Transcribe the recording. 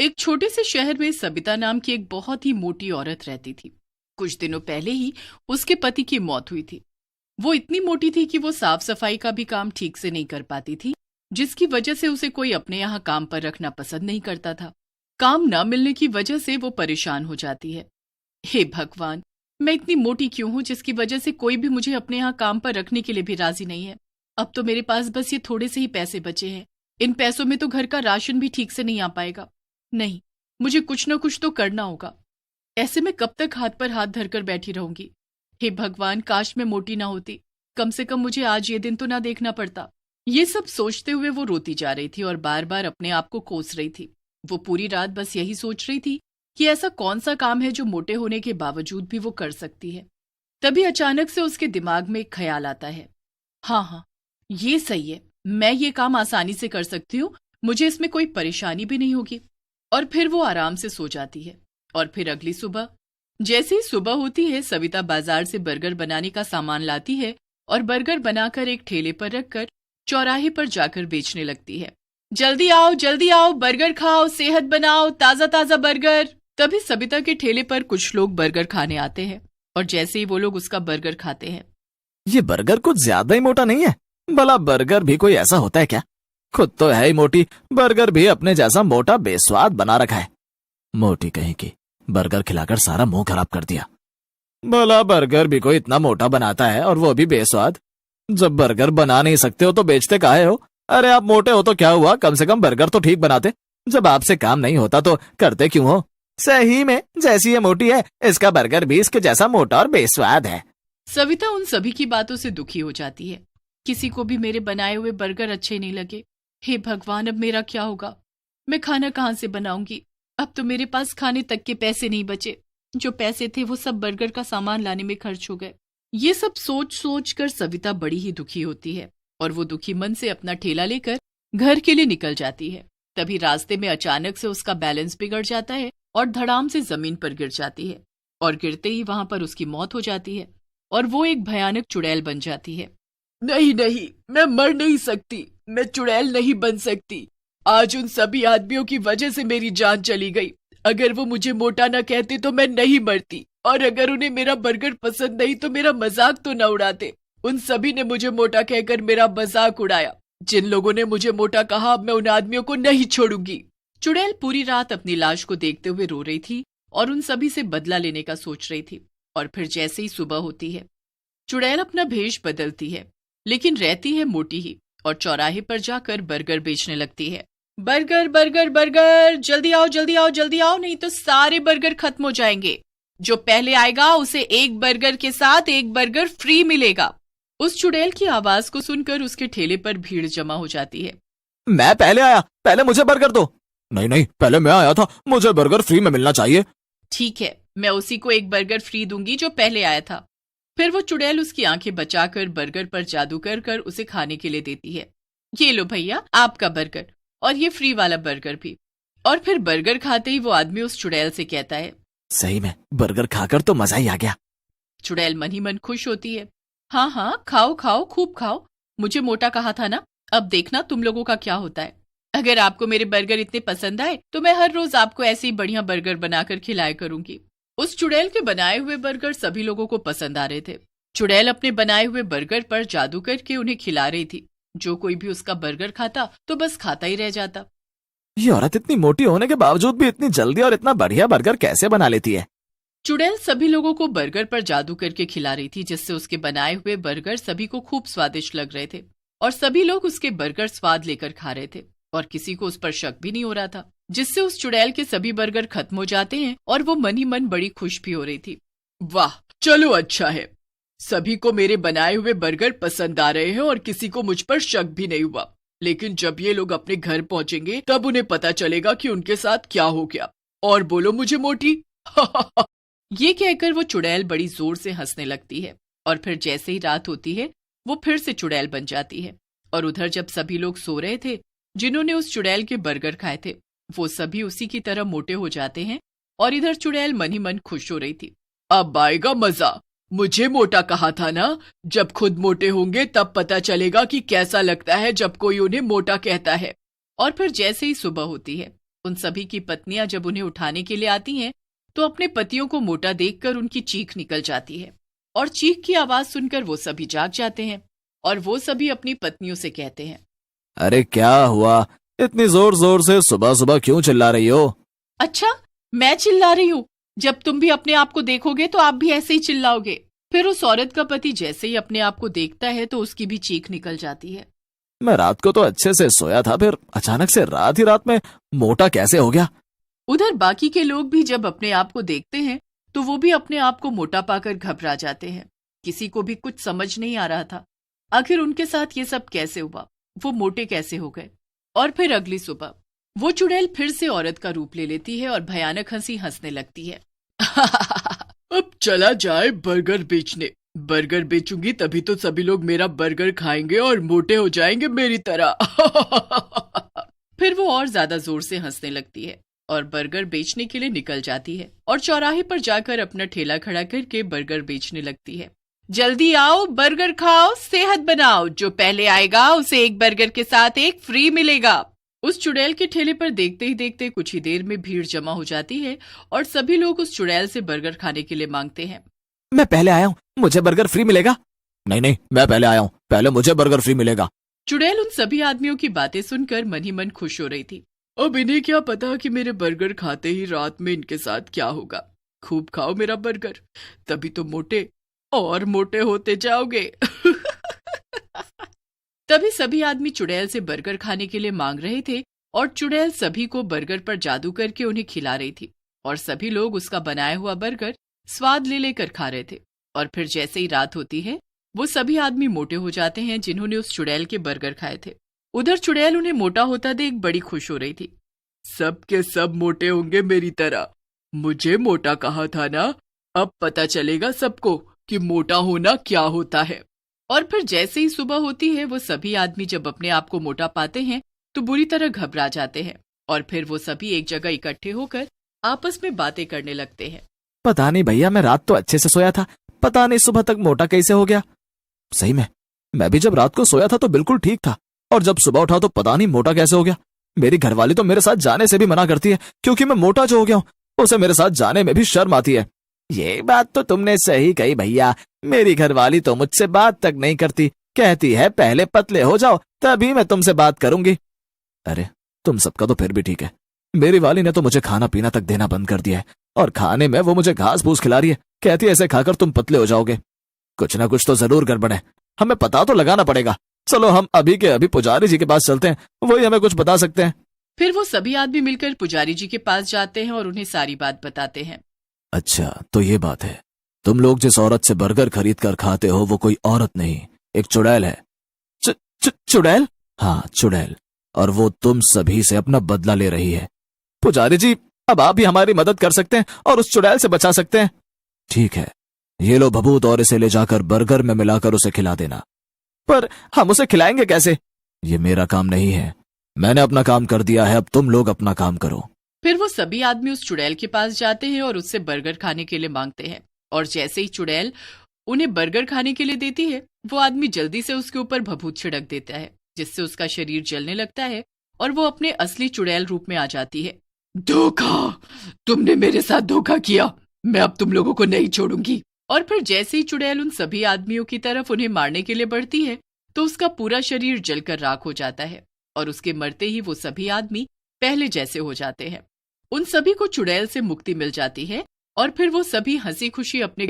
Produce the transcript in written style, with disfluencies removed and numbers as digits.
एक छोटे से शहर में सबिता नाम की एक बहुत ही मोटी औरत रहती थी। कुछ दिनों पहले ही उसके पति की मौत हुई थी। वो इतनी मोटी थी कि वो साफ सफाई का भी काम ठीक से नहीं कर पाती थी, जिसकी वजह से उसे कोई अपने यहाँ काम पर रखना पसंद नहीं करता था। काम न मिलने की वजह से वो परेशान हो जाती है। हे भगवान, मैं इतनी मोटी क्यों हूँ जिसकी वजह से कोई भी मुझे अपने यहाँ काम पर रखने के लिए भी राजी नहीं है। अब तो मेरे पास बस ये थोड़े से ही पैसे बचे हैं। इन पैसों में तो घर का राशन भी ठीक से नहीं आ पाएगा। नहीं, मुझे कुछ न कुछ तो करना होगा। ऐसे में कब तक हाथ पर हाथ धरकर बैठी रहूंगी। हे भगवान, काश मैं मोटी ना होती, कम से कम मुझे आज ये दिन तो ना देखना पड़ता। ये सब सोचते हुए वो रोती जा रही थी और बार बार अपने आप को कोस रही थी। वो पूरी रात बस यही सोच रही थी कि ऐसा कौन सा काम है जो मोटे होने के बावजूद भी वो कर सकती है। तभी अचानक से उसके दिमाग में एक ख्याल आता है। हाँ, ये सही है, मैं ये काम आसानी से कर सकती हूँ, मुझे इसमें कोई परेशानी भी नहीं होगी। और फिर वो आराम से सो जाती है। और फिर अगली सुबह जैसे ही सुबह होती है, सविता बाजार से बर्गर बनाने का सामान लाती है और बर्गर बनाकर एक ठेले पर रखकर चौराहे पर जाकर बेचने लगती है। जल्दी आओ, बर्गर खाओ, सेहत बनाओ, ताजा ताजा बर्गर। तभी सविता के ठेले पर कुछ लोग बर्गर खाने आते हैं और जैसे ही वो लोग उसका बर्गर खाते हैं, ये बर्गर कुछ ज्यादा ही मोटा नहीं है? भला बर्गर भी कोई ऐसा होता है क्या? खुद तो है ही मोटी, बर्गर भी अपने जैसा मोटा बेस्वाद बना रखा है। मोटी कहीं की, बर्गर खिलाकर सारा मुंह खराब कर दिया। भला बर्गर भी कोई इतना मोटा बनाता है और वो भी बेस्वाद? जब बर्गर बना नहीं सकते हो तो बेचते काहे हो? अरे आप मोटे हो तो क्या हुआ, कम से कम बर्गर तो ठीक बनाते। जब आपसे काम नहीं होता तो करते क्यों हो? सही में जैसी ये मोटी है, इसका बर्गर भी इसके जैसा मोटा और बेस्वाद है। सविता उन सभी की बातों से दुखी हो जाती है। किसी को भी मेरे बनाए हुए बर्गर अच्छे नहीं लगे। हे भगवान, अब मेरा क्या होगा? मैं खाना कहाँ से बनाऊंगी? अब तो मेरे पास खाने तक के पैसे नहीं बचे। जो पैसे थे वो सब बर्गर का सामान लाने में खर्च हो गए। ये सब सोच सोच कर सविता बड़ी ही दुखी होती है और वो दुखी मन से अपना ठेला लेकर घर के लिए निकल जाती है। तभी रास्ते में अचानक से उसका बैलेंस बिगड़ जाता है और धड़ाम से जमीन पर गिर जाती है और गिरते ही वहां पर उसकी मौत हो जाती है और वो एक भयानक चुड़ैल बन जाती है। नहीं, मैं मर नहीं सकती, मैं चुड़ैल नहीं बन सकती। आज उन सभी आदमियों की वजह से मेरी जान चली गई। अगर वो मुझे मोटा न कहते तो मैं नहीं मरती, और अगर उन्हें मेरा बर्गर पसंद नहीं तो मेरा मजाक तो न उड़ाते। उन सभी ने मुझे मोटा कहकर मेरा मजाक उड़ाया। जिन लोगों ने मुझे मोटा कहा, अब मैं उन आदमियों को नहीं छोड़ूंगी। चुड़ैल पूरी रात अपनी लाश को देखते हुए रो रही थी और उन सभी से बदला लेने का सोच रही थी। और फिर जैसे ही सुबह होती है, चुड़ैल अपना भेष बदलती है, लेकिन रहती है मोटी ही, और चौराहे पर जाकर बर्गर बेचने लगती है। बर्गर बर्गर बर्गर, जल्दी आओ, नहीं तो सारे बर्गर खत्म हो जाएंगे। जो पहले आएगा उसे एक बर्गर के साथ एक बर्गर फ्री मिलेगा। उस चुड़ैल की आवाज को सुनकर उसके ठेले पर भीड़ जमा हो जाती है। मैं पहले आया, पहले मुझे बर्गर दो। नहीं, पहले मैं आया था, मुझे बर्गर फ्री में मिलना चाहिए। ठीक है, मैं उसी को एक बर्गर फ्री दूंगी जो पहले आया था। फिर वो चुड़ैल उसकी आंखें बचाकर बर्गर पर जादू कर उसे खाने के लिए देती है। ये लो भैया, आपका बर्गर, और ये फ्री वाला बर्गर भी। और फिर बर्गर खाते ही वो आदमी उस चुड़ैल से कहता है, सही में बर्गर खाकर तो मजा ही आ गया। चुड़ैल मन ही मन खुश होती है। हाँ, खाओ, खूब खाओ। मुझे मोटा कहा था ना, अब देखना तुम लोगों का क्या होता है। अगर आपको मेरे बर्गर इतने पसंद आए तो मैं हर रोज आपको ऐसे ही बढ़िया बर्गर बनाकर खिलाया करूंगी। उस चुड़ैल के बनाए हुए बर्गर सभी लोगों को पसंद आ रहे थे। चुड़ैल अपने बनाए हुए बर्गर पर जादू करके उन्हें खिला रही थी। जो कोई भी उसका बर्गर खाता तो बस खाता ही रह जाता। ये औरत इतनी मोटी होने के बावजूद भी इतनी जल्दी और इतना बढ़िया बर्गर कैसे बना लेती है? चुड़ैल सभी लोगों को बर्गर पर जादू करके खिला रही थी, जिससे उसके बनाए हुए बर्गर सभी को खूब स्वादिष्ट लग रहे थे और सभी लोग उसके बर्गर स्वाद लेकर खा रहे थे और किसी को उस पर शक भी नहीं हो रहा था, जिससे उस चुड़ैल के सभी बर्गर खत्म हो जाते हैं और वो मन ही मन बड़ी खुश भी हो रही थी। वाह, चलो अच्छा है, सभी को मेरे बनाए हुए बर्गर पसंद आ रहे हैं और किसी को मुझ पर शक भी नहीं हुआ। लेकिन जब ये लोग अपने घर पहुंचेंगे तब उन्हें पता चलेगा कि उनके साथ क्या हो गया। और बोलो मुझे मोटी। ये कहकर वो चुड़ैल बड़ी जोर से हंसने लगती है और फिर जैसे ही रात होती है वो फिर से चुड़ैल बन जाती है। और उधर जब सभी लोग सो रहे थे जिन्होंने उस चुड़ैल के बर्गर खाए थे, वो सभी उसी की तरह मोटे हो जाते हैं और इधर चुड़ैल मन ही मन खुश हो रही थी। अब आएगा मजा, मुझे मोटा कहा था ना, जब खुद मोटे होंगे तब पता चलेगा कि कैसा लगता है जब कोई उन्हें मोटा कहता है। और फिर जैसे ही सुबह होती है उन सभी की पत्नियां जब उन्हें उठाने के लिए आती हैं तो अपने पतियों को मोटा देखकर उनकी चीख निकल जाती है और चीख की आवाज सुनकर वो सभी जाग जाते हैं और वो सभी अपनी पत्नियों से कहते हैं, अरे क्या हुआ, इतनी जोर जोर से सुबह सुबह क्यों चिल्ला रही हो? अच्छा, मैं चिल्ला रही हूँ? जब तुम भी अपने आप को देखोगे तो आप भी ऐसे ही चिल्लाओगे। फिर उस औरत का पति जैसे ही अपने आप को देखता है तो उसकी भी चीख निकल जाती है। मैं रात को तो अच्छे से सोया था, फिर अचानक से रात ही रात में मोटा कैसे हो गया? उधर बाकी के लोग भी जब अपने आप को देखते हैं तो वो भी अपने आप को मोटा पाकर घबरा जाते हैं। किसी को भी कुछ समझ नहीं आ रहा था आखिर उनके साथ ये सब कैसे हुआ, वो मोटे कैसे हो गए। और फिर अगली सुबह वो चुड़ैल फिर से औरत का रूप ले लेती है और भयानक हंसी हंसने लगती है। अब चला जाए बर्गर बेचने। बर्गर बेचूंगी तभी तो सभी लोग मेरा बर्गर खाएंगे और मोटे हो जाएंगे मेरी तरह। फिर वो और ज्यादा जोर से हंसने लगती है और बर्गर बेचने के लिए निकल जाती है और चौराहे पर जाकर अपना ठेला खड़ा करके बर्गर बेचने लगती है। जल्दी आओ, बर्गर खाओ, सेहत बनाओ, जो पहले आएगा उसे एक बर्गर के साथ एक फ्री मिलेगा। उस चुड़ैल के ठेले पर देखते ही देखते कुछ ही देर में भीड़ जमा हो जाती है और सभी लोग उस चुड़ैल से बर्गर खाने के लिए मांगते हैं। मैं पहले आया हूँ, मुझे बर्गर फ्री मिलेगा। नहीं नहीं, मैं पहले आया हूँ, पहले मुझे बर्गर फ्री मिलेगा। चुड़ैल उन सभी आदमियों की बातें सुनकर मन ही मन खुश हो रही थी। अब इन्हें क्या पता कि मेरे बर्गर खाते ही रात में इनके साथ क्या होगा। खूब खाओ मेरा बर्गर, तभी तो मोटे और मोटे होते जाओगे। तभी सभी आदमी चुड़ैल से बर्गर खाने के लिए मांग रहे थे और चुड़ैल सभी को बर्गर पर जादू करके उन्हें खिला रही थी और सभी लोग उसका बनाया हुआ बर्गर स्वाद ले लेकर खा रहे थे। और फिर जैसे ही रात होती है वो सभी आदमी मोटे हो जाते हैं जिन्होंने उस चुड़ैल के बर्गर खाए थे। उधर चुड़ैल उन्हें मोटा होता देख बड़ी खुश हो रही थी। सब के सब मोटे होंगे मेरी तरह, मुझे मोटा कहा था ना, अब पता चलेगा सबको कि मोटा होना क्या होता है। और फिर जैसे ही सुबह होती है वो सभी आदमी जब अपने आप को मोटा पाते हैं तो बुरी तरह घबरा जाते हैं और फिर वो सभी एक जगह इकट्ठे होकर आपस में बातें करने लगते हैं। पता नहीं भैया, मैं रात तो अच्छे से सोया था, पता नहीं सुबह तक मोटा कैसे हो गया। सही में मैं भी जब रात को सोया था तो बिल्कुल ठीक था और जब सुबह उठा तो पता नहीं मोटा कैसे हो गया। मेरी घरवाली तो मेरे साथ जाने से भी मना करती है क्योंकि मैं मोटा जो हो गया हूँ, उसे मेरे साथ जाने में भी शर्म आती है। ये बात तो तुमने सही कही भैया, मेरी घरवाली तो मुझसे बात तक नहीं करती, कहती है पहले पतले हो जाओ तभी मैं तुमसे बात करूंगी। अरे तुम सबका तो फिर भी ठीक है, मेरी वाली ने तो मुझे खाना पीना तक देना बंद कर दिया है और खाने में वो मुझे घास फूस खिला रही है, कहती है ऐसे खाकर तुम पतले हो जाओगे। कुछ ना कुछ तो जरूर गड़बड़ है, हमें पता तो लगाना पड़ेगा। चलो हम अभी के अभी पुजारी जी के पास चलते हैं, वही हमें कुछ बता सकते हैं। फिर वो सभी आदमी मिलकर पुजारी जी के पास जाते हैं और उन्हें सारी बात बताते हैं। अच्छा तो ये बात है, तुम लोग जिस औरत से बर्गर खरीद कर खाते हो वो कोई औरत नहीं, एक चुड़ैल है। चुड़ैल? हाँ चुड़ैल, और वो तुम सभी से अपना बदला ले रही है। पुजारी जी अब आप भी हमारी मदद कर सकते हैं और उस चुड़ैल से बचा सकते हैं। ठीक है, ये लो भभूत और इसे ले जाकर बर्गर में मिलाकर उसे खिला देना। पर हम उसे खिलाएंगे कैसे? ये मेरा काम नहीं है, मैंने अपना काम कर दिया है, अब तुम लोग अपना काम करो। फिर वो सभी आदमी उस चुड़ैल के पास जाते हैं और उससे बर्गर खाने के लिए मांगते हैं और जैसे ही चुड़ैल उन्हें बर्गर खाने के लिए देती है वो आदमी जल्दी से उसके ऊपर भभूत छिड़क देता है जिससे उसका शरीर जलने लगता है और वो अपने असली चुड़ैल रूप में आ जाती है। धोखा, तुमने मेरे साथ धोखा किया, मैं अब तुम लोगों को नहीं छोड़ूंगी। और फिर जैसे ही चुड़ैल उन सभी आदमियों की तरफ उन्हें मारने के लिए बढ़ती है तो उसका पूरा शरीर जलकर राख हो जाता है और उसके मरते ही वो सभी आदमी पहले जैसे हो जाते हैं। उन सभी को चुड़ैल से मुक्ति मिल जाती है और फिर वो सभी हंसी खुशी अपने